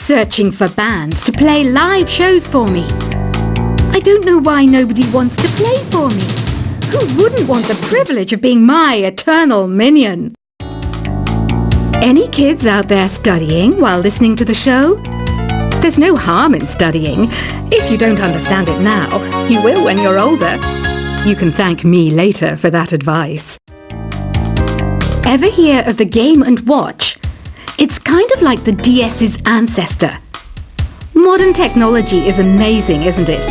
searching for bands to play live shows for me. I don't know why nobody wants to play for me. Who wouldn't want the privilege of being my eternal minion? Any kids out there studying while listening to the show? There's no harm in studying. If you don't understand it now, you will when you're older. You can thank me later for that advice. Ever hear of the Game & Watch? It's kind of like the DS's ancestor. Modern technology is amazing, isn't it?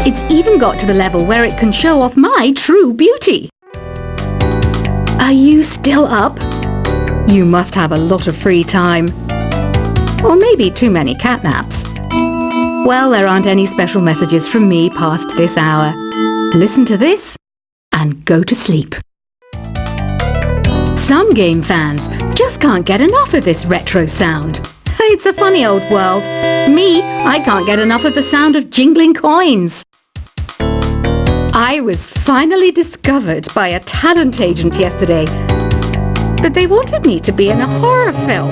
It's even got to the level where it can show off my true beauty. Are you still up? You must have a lot of free time. Or maybe too many catnaps. Well, there aren't any special messages from me past this hour. Listen to this and go to sleep. Some game fans just can't get enough of this retro sound. It's a funny old world. Me, I can't get enough of the sound of jingling coins. I was finally discovered by a talent agent yesterday, but they wanted me to be in a horror film.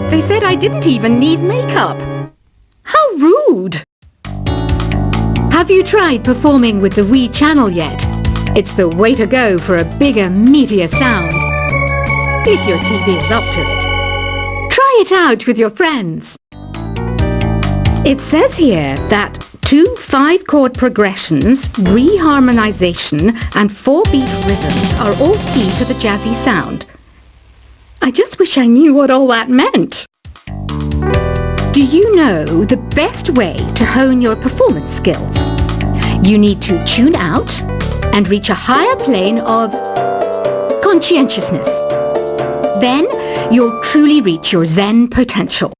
They said I didn't even need makeup. How rude! Have you tried performing with the Wii channel yet? It's the way to go for a bigger, meatier sound. If your TV is up to it. Try it out with your friends. It says here that 2 5-chord progressions, reharmonization, and 4-beat rhythms are all key to the jazzy sound. I just wish I knew what all that meant. Do you know the best way to hone your performance skills? You need to tune out and reach a higher plane of conscientiousness. Then you'll truly reach your Zen potential.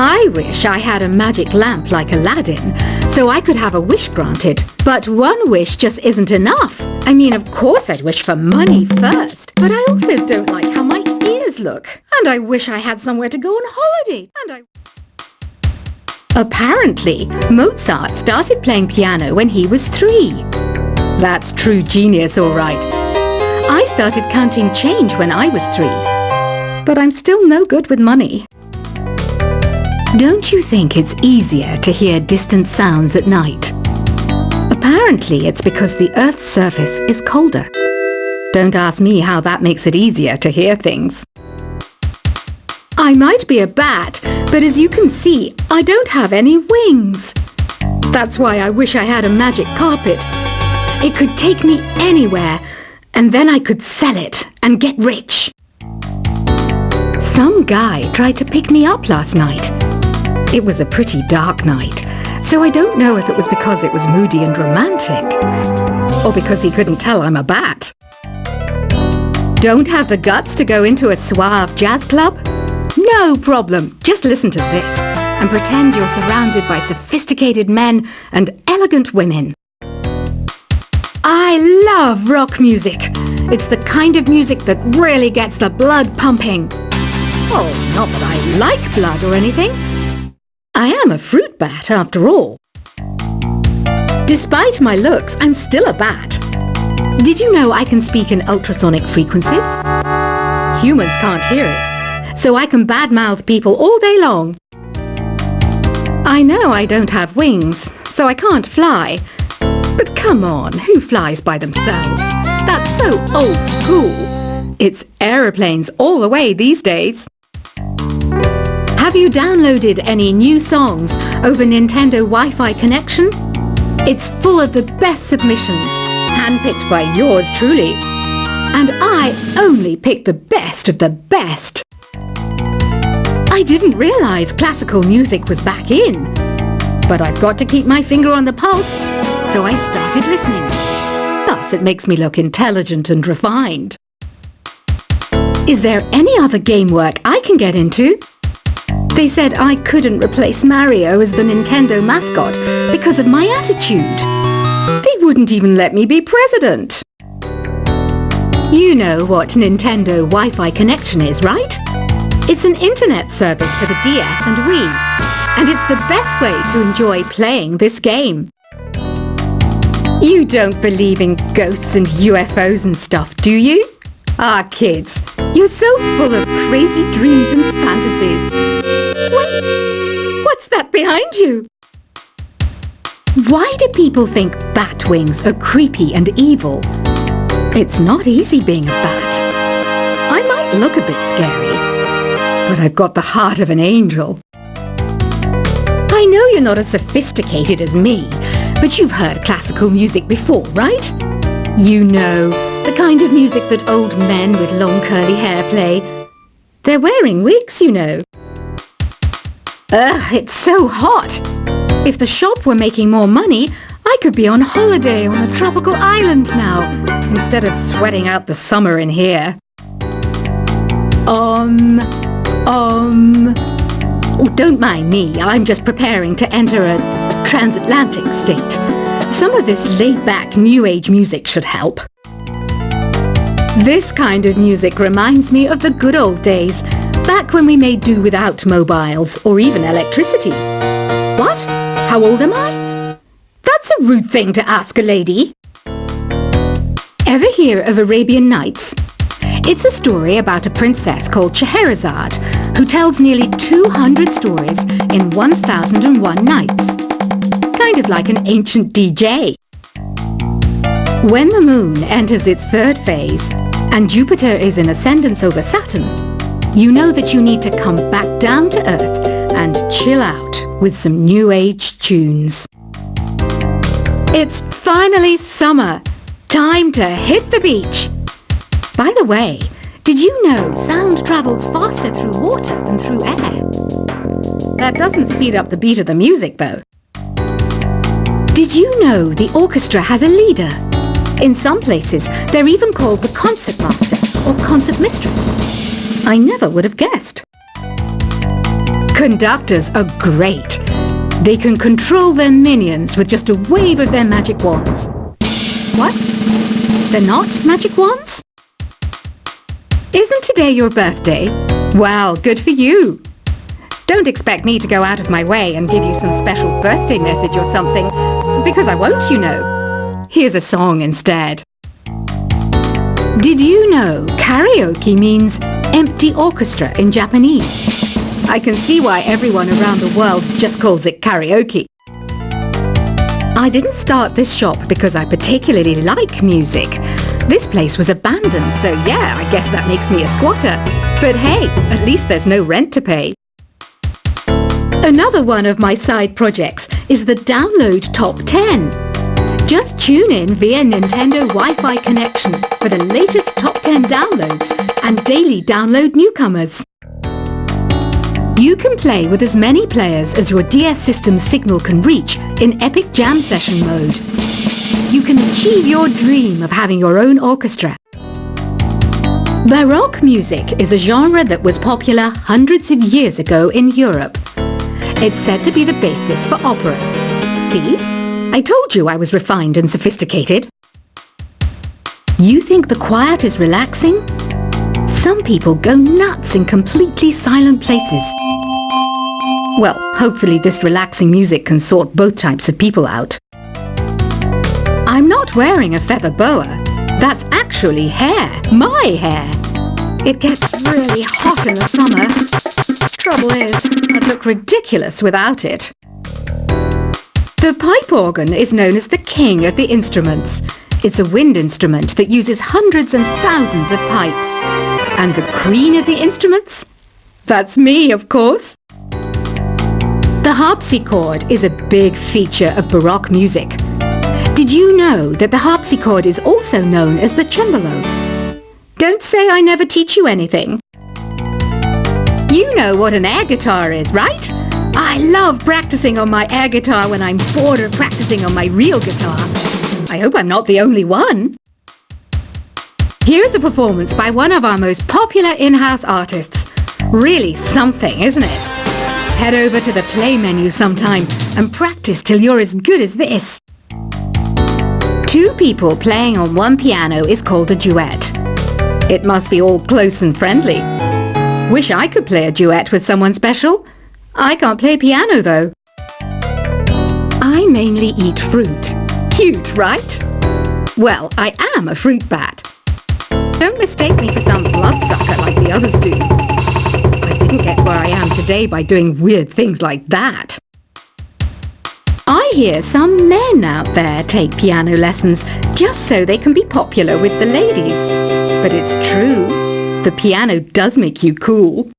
I wish I had a magic lamp like Aladdin, so I could have a wish granted. But one wish just isn't enough. I mean, of course I'd wish for money first, but I also don't like how my ears look. And I wish I had somewhere to go on holiday. Apparently, Mozart started playing piano when he was 3. That's true genius, all right. I started counting change when I was 3. But I'm still no good with money. Don't you think it's easier to hear distant sounds at night? Apparently, it's because the Earth's surface is colder. Don't ask me how that makes it easier to hear things. I might be a bat, but as you can see, I don't have any wings. That's why I wish I had a magic carpet. It could take me anywhere, and then I could sell it and get rich. Some guy tried to pick me up last night. It was a pretty dark night, so I don't know if it was because it was moody and romantic, or because he couldn't tell I'm a bat. Don't have the guts to go into a suave jazz club? No problem, just listen to this and pretend you're surrounded by sophisticated men and elegant women. I love rock music. It's the kind of music that really gets the blood pumping. Oh, not that I like blood or anything. I am a fruit bat, after all. Despite my looks, I'm still a bat. Did you know I can speak in ultrasonic frequencies? Humans can't hear it, so I can badmouth people all day long. I know I don't have wings, so I can't fly. But come on, who flies by themselves? That's so old school. It's aeroplanes all the way these days. Have you downloaded any new songs over Nintendo Wi-Fi connection? It's full of the best submissions, handpicked by yours truly. And I only picked the best of the best. I didn't realize classical music was back in. But I've got to keep my finger on the pulse, so I started listening. Thus, it makes me look intelligent and refined. Is there any other game work I can get into? They said I couldn't replace Mario as the Nintendo mascot because of my attitude. They wouldn't even let me be president. You know what Nintendo Wi-Fi connection is, right? It's an internet service for the DS and Wii, and it's the best way to enjoy playing this game. You don't believe in ghosts and UFOs and stuff, do you? Ah, kids, You're so full of crazy dreams and fantasies. Wait, what's that behind you? Why do people think bat wings are creepy and evil? It's not easy being a bat. I might look a bit scary, but I've got the heart of an angel. I know you're not as sophisticated as me, but you've heard classical music before, right? You know, the kind of music that old men with long curly hair play. They're wearing wigs, you know. Ugh, it's so hot. If the shop were making more money, I could be on holiday on a tropical island now, instead of sweating out the summer in here. Oh, don't mind me, I'm just preparing to enter a transatlantic state. Some of this laid-back New Age music should help. This kind of music reminds me of the good old days, back when we made do without mobiles or even electricity. What? How old am I? That's a rude thing to ask a lady. Ever hear of Arabian Nights? It's a story about a princess called Scheherazade who tells nearly 200 stories in 1001 nights. Kind of like an ancient DJ. When the moon enters its third phase and Jupiter is in ascendance over Saturn, you know that you need to come back down to Earth and chill out with some New Age tunes. It's finally summer. Time to hit the beach. By the way, did you know sound travels faster through water than through air? That doesn't speed up the beat of the music, though. Did you know the orchestra has a leader? In some places, they're even called the concertmaster or concert mistress. I never would have guessed. Conductors are great. They can control their minions with just a wave of their magic wands. What? They're not magic wands? Isn't today your birthday? Well, good for you. Don't expect me to go out of my way and give you some special birthday message or something, because I won't, you know. Here's a song instead. Did you know karaoke means empty orchestra in Japanese? I can see why everyone around the world just calls it karaoke. I didn't start this shop because I particularly like music. This place was abandoned, so yeah, I guess that makes me a squatter. But hey, at least there's no rent to pay. Another one of my side projects is the Download Top 10. Just tune in via Nintendo Wi-Fi connection for the latest top 10 downloads and daily download newcomers. You can play with as many players as your DS system's signal can reach in Epic Jam Session mode. You can achieve your dream of having your own orchestra. Baroque music is a genre that was popular hundreds of years ago in Europe. It's said to be the basis for opera. See? I told you I was refined and sophisticated. You think the quiet is relaxing? Some people go nuts in completely silent places. Well, hopefully this relaxing music can sort both types of people out. I'm not wearing a feather boa. That's actually hair. My hair. It gets really hot in the summer. Trouble is, I'd look ridiculous without it. The pipe organ is known as the king of the instruments. It's a wind instrument that uses hundreds and thousands of pipes. And the queen of the instruments? That's me, of course. The harpsichord is a big feature of Baroque music. Did you know that the harpsichord is also known as the cembalo? Don't say I never teach you anything. You know what an air guitar is, right? I love practicing on my air guitar when I'm bored of practicing on my real guitar. I hope I'm not the only one. Here's a performance by one of our most popular in-house artists. Really something, isn't it? Head over to the play menu sometime and practice till you're as good as this. Two people playing on one piano is called a duet. It must be all close and friendly. Wish I could play a duet with someone special. I can't play piano though. I mainly eat fruit. Cute, right? Well, I am a fruit bat. Don't mistake me for some bloodsucker like the others do. I didn't get where I am today by doing weird things like that. I hear some men out there take piano lessons just so they can be popular with the ladies. But it's true, the piano does make you cool.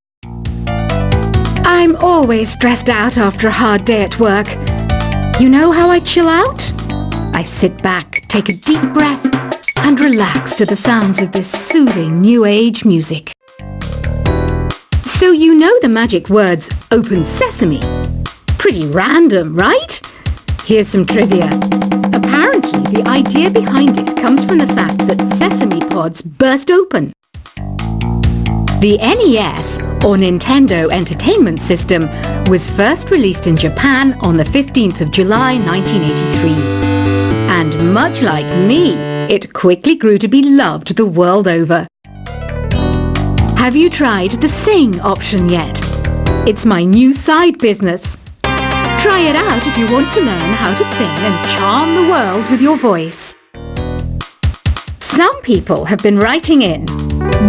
I'm always stressed out after a hard day at work. You know how I chill out? I sit back, take a deep breath, and relax to the sounds of this soothing new age music. So you know the magic words "Open Sesame"? Pretty random, right? Here's some trivia. Apparently, the idea behind it comes from the fact that sesame pods burst open. The NES, or Nintendo Entertainment System, was first released in Japan on the 15th of July 1983. And much like me, it quickly grew to be loved the world over. Have you tried the Sing option yet? It's my new side business. Try it out if you want to learn how to sing and charm the world with your voice. Some people have been writing in,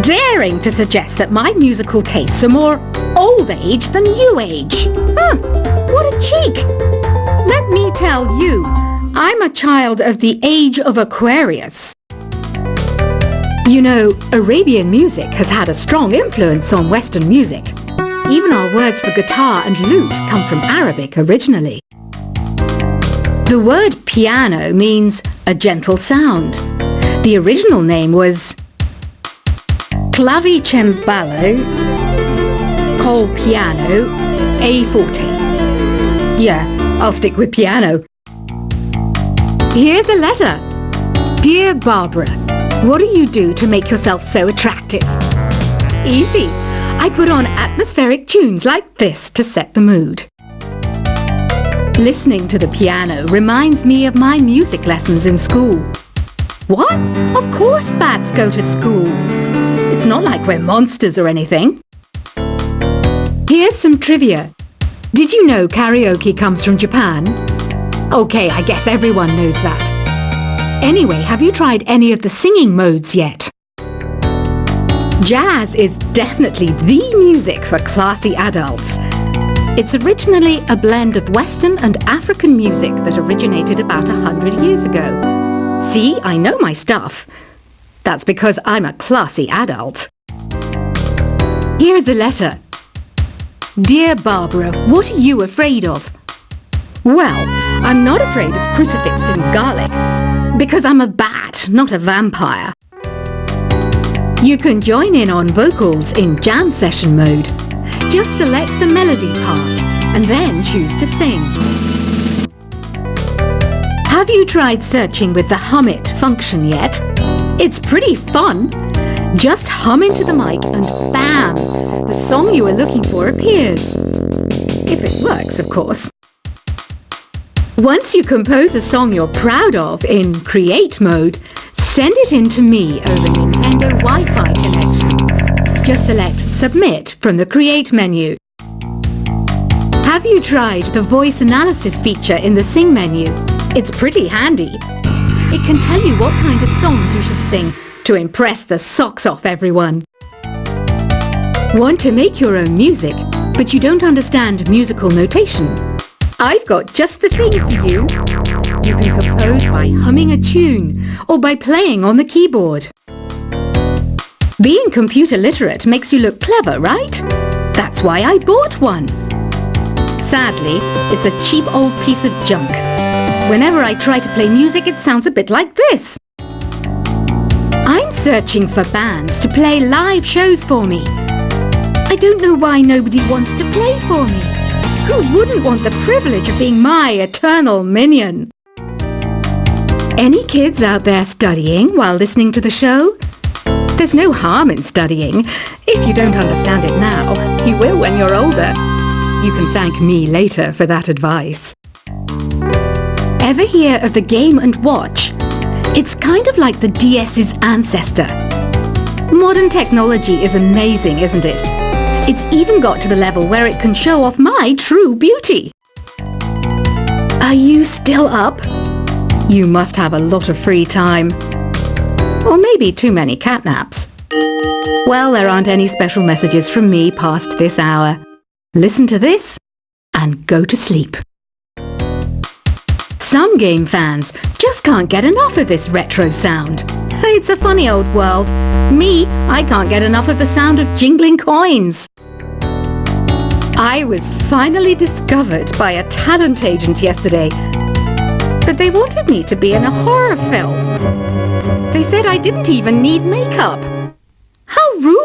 daring to suggest that my musical tastes are more old age than new age. What a cheek! Let me tell you, I'm a child of the age of Aquarius. You know, Arabian music has had a strong influence on Western music. Even our words for guitar and lute come from Arabic originally. The word piano means a gentle sound. The original name was clavicembalo col piano a forte. Yeah, I'll stick with piano. Here's a letter. Dear Barbara, what do you do to make yourself so attractive? Easy. I put on atmospheric tunes like this to set the mood. Listening to the piano reminds me of my music lessons in school. What? Of course bats go to school. It's not like we're monsters or anything. Here's some trivia. Did you know karaoke comes from Japan? Okay, I guess everyone knows that. Anyway, have you tried any of the singing modes yet? Jazz is definitely the music for classy adults. It's originally a blend of Western and African music that originated about 100 years ago. See, I know my stuff. That's because I'm a classy adult. Here's a letter. Dear Barbara, what are you afraid of? Well, I'm not afraid of crucifix and garlic, because I'm a bat, not a vampire. You can join in on vocals in jam session mode. Just select the melody part and then choose to sing. Have you tried searching with the Hum It function yet? It's pretty fun. Just hum into the mic and bam! The song you were looking for appears. If it works, of course. Once you compose a song you're proud of in Create mode, send it in to me over Nintendo Wi-Fi connection. Just select Submit from the Create menu. Have you tried the voice analysis feature in the Sing menu? It's pretty handy. It can tell you what kind of songs you should sing to impress the socks off everyone. Want to make your own music, but you don't understand musical notation? I've got just the thing for you. You can compose by humming a tune or by playing on the keyboard. Being computer literate makes you look clever, right? That's why I bought one. Sadly, it's a cheap old piece of junk. Whenever I try to play music, it sounds a bit like this. I'm searching for bands to play live shows for me. I don't know why nobody wants to play for me. Who wouldn't want the privilege of being my eternal minion? Any kids out there studying while listening to the show? There's no harm in studying. If you don't understand it now, you will when you're older. You can thank me later for that advice. Ever hear of the Game & Watch? It's kind of like the DS's ancestor. Modern technology is amazing, isn't it? It's even got to the level where it can show off my true beauty. Are you still up? You must have a lot of free time. Or maybe too many catnaps. Well, there aren't any special messages from me past this hour. Listen to this and go to sleep. Some game fans just can't get enough of this retro sound. It's a funny old world. Me, I can't get enough of the sound of jingling coins. I was finally discovered by a talent agent yesterday, but they wanted me to be in a horror film. They said I didn't even need makeup. How rude!